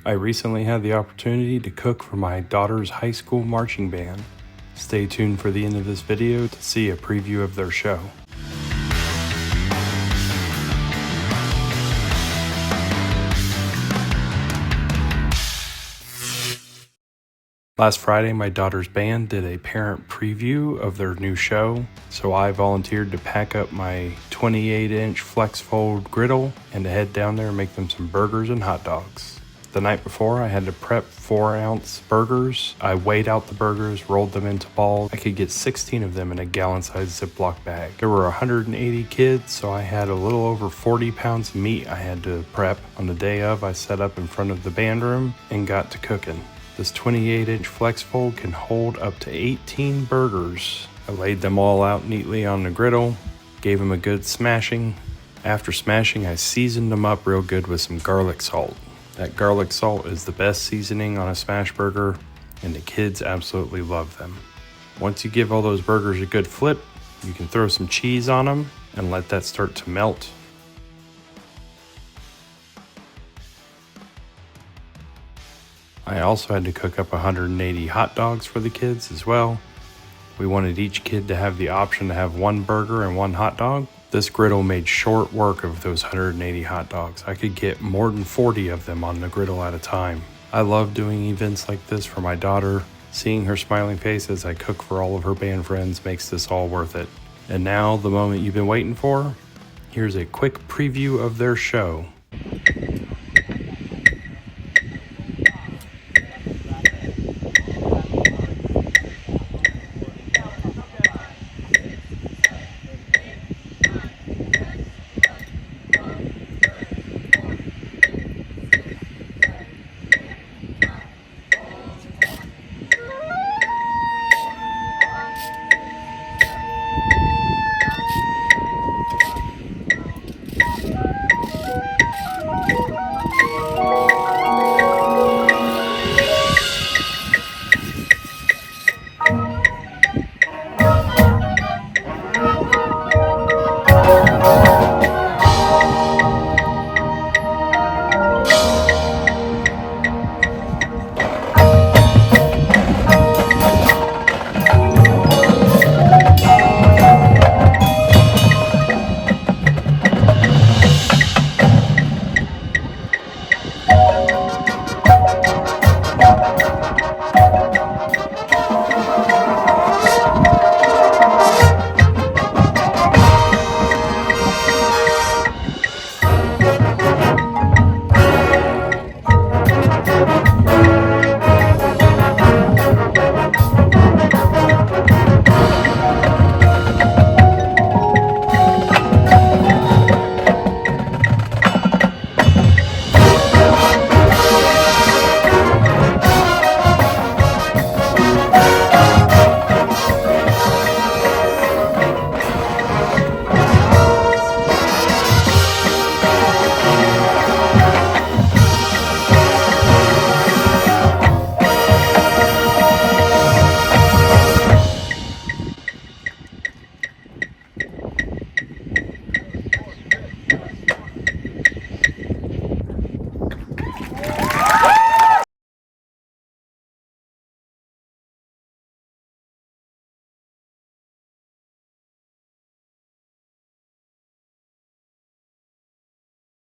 I recently had the opportunity to cook for my daughter's high school marching band. Stay tuned for the end of this video to see a preview of their show. Last Friday, my daughter's band did a parent preview of their new show, so I volunteered to pack up my 28-inch Flex Fold Griddle and to head down there and make them some burgers and hot dogs. The night before, I had to prep 4-ounce burgers. I weighed out the burgers, rolled them into balls. I could get 16 of them in a gallon-sized Ziploc bag. There were 180 kids, so I had a little over 40 pounds of meat I had to prep. On the day of, I set up in front of the band room and got to cooking. This 28-inch Flex Fold can hold up to 18 burgers. I laid them all out neatly on the griddle, gave them a good smashing. After smashing, I seasoned them up real good with some garlic salt. That garlic salt is the best seasoning on a smash burger, and the kids absolutely love them. Once you give all those burgers a good flip, you can throw some cheese on them and let that start to melt. I also had to cook up 180 hot dogs for the kids as well. We wanted each kid to have the option to have one burger and one hot dog. This griddle made short work of those 180 hot dogs. I could get more than 40 of them on the griddle at a time. I love doing events like this for my daughter. Seeing her smiling face as I cook for all of her band friends makes this all worth it. And now, the moment you've been waiting for. Here's a quick preview of their show.